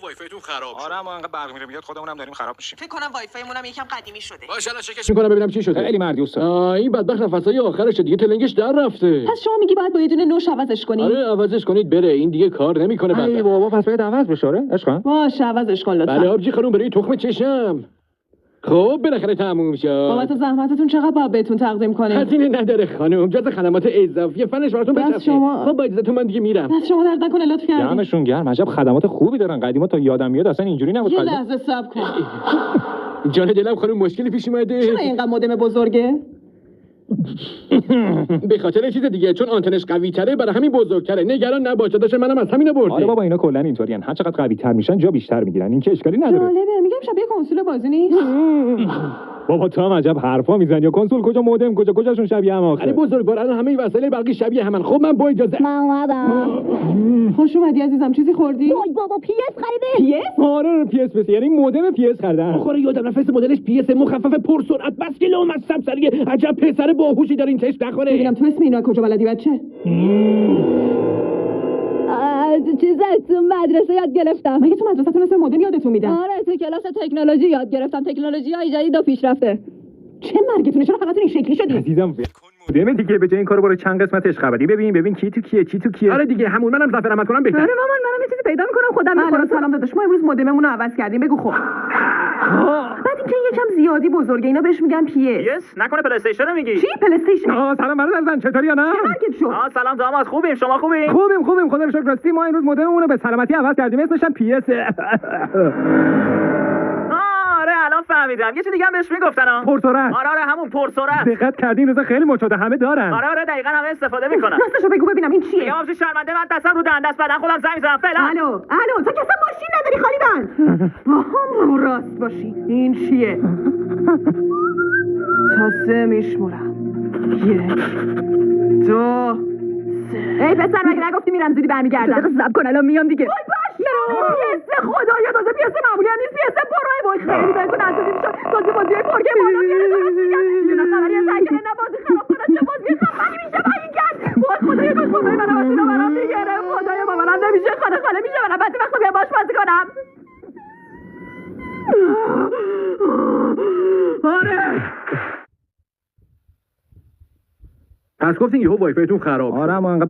وای فایتون خراب شد. آره اما انقدر برق میره میاد خودمونم داریم خراب میشیم. فکر کنم وای فایمون هم یکم قدیمی شده. باشه الان چکش میکنم ببینم چی شده. خیلی مردی استاد. این بدبخت نفسای آخرشه دیگه، تلنگش در رفته. پس شما میگی باید با یه دونه نوش عوضش کنی؟ آره عوضش کنید بره، این دیگه کار نمیکنه. ای بابا پس باید عوض بشه. آره عشقم. باشه عوضش کن لطفا. بله آبجی خانم برای تخم چشم. خب بالاخره تموم شد. بابت زحمتتون چقدر باید بهتون تقدیم کنیم؟ هزینه نداره خانم، جز خدمات اضافی فنش براتون بس بچسبه. شما. خب با اجازهتون من دیگه میرم. دست شما درد نکنه لطف کردین. دمشون گرم، عجب خدمات خوبی دارن. قدیما تا یادم میاد اصلا اینجوری نبود. یه قدیم. لحظه صبر کن. جان دلم خانم مشکلی پیش اومده. چرا اینقدر مودم بزرگه؟ به خاطر چیز دیگه، چون آنتنش قوی تره برای همین بزرگتره. نگران نباش داداش، منم از همین آوردم. آره بابا اینا کلا اینطورین، هر چقدر قوی تر میشن جا بیشتر میگیرن، این که اشکالی نداره. جالبه، میگم شبیه کنسول بازی نیست؟ بابا تو هم عجب حرفا میزنی. یا کنسول کجا، مودم کجا، کجاشون شبیه هم علی آخه. بزرگوار الان همه وسایل برقی شبیه همن. خب من با اجازه. من اومدم. خوش اومدی عزیزم، چیزی خوردی؟ وای بابا پی اس خریده. آره پی اس یعنی مودم پی اس خریدن. آخه یادم رفت مدلش پی اس مخفف پرسرعت بس که لامصب سریه. عجب پسر باهوشی دارین، چش نخوره. ببینم تو اسم اینا کجا بلدی بچه؟ چیزا تو مدرسه یاد گرفتم. مگه تو مدرسه‌تون اسم مدل یادتون میدن؟ آره تو کلاس تکنولوژی یاد گرفتم. تکنولوژی های جدید و پیشرفته. چه مرگتونه، چرا همتون این شکلی شدی؟ عزیزم ول کن مودم دیگه، به جای این کارو برو چند قسمتش خبری ببین کی تو کیه، چی تو کیه. آره دیگه همون، منم ظفر احمد کنم بهتره. آره مامان منم یه چیزی پیدا میکنم خودم میخورم. سلام داداش، ما امروز مودممون رو عوض کردیم. بگو خب. بعد اینکه یکم زیادی بزرگه، اینا بهش میگن پی اس. نکنه پلی استیشن رو میگی؟ چی پلی استیشن؟ سلام برادر، چطوری یا نه؟ مرگت شد. سلام داماد، خوبیم شما خوبین؟ خوبیم خدا رو شکر. راستی ما امروز مودممون رو به سلامتی عوض کردیم، اسمش هم پی اس. آره الان فهمیدم، یه چیز دیگه هم بهش میگفتن پرسرعت. آره همون پرسرعت. دقت کردین روزا خیلی مد شده، همه دارن. آره دقیقاً همه استفاده میکنن. راستشو بگو ببینم این چیه؟ یا آبجی شرمنده، من دستم رو دندست بعدن خودم زنگ میزنم فعلا. الو تو که اصلا ماشین نداری خالی بند. رو راست باشی. این چیه؟ تا 3 میشمرم. 1 2 3. ای پسر مگه نگفتی میرم زودی برمیگردم؟ صبر کن الان میام دیگه. وای باش. پیس خدایا، تازه پیس معمولی هم نیست، پیس پروه. وای خیلی بهتون عزیزی میشد. تازه بازیای پرگه بالا میاره. یه خبری از زنگره نبازی خراب کنه. چه بازی خفنی میشه با این کرد. وای خدایا کاش بابای منم از اینا برام میگره. خدایا بابام نمیشه، خاله میشه منم بعد وقت بیام باش بازی کنم. آره پس گفتین یهو وای فایتون خراب. آره اما انقدر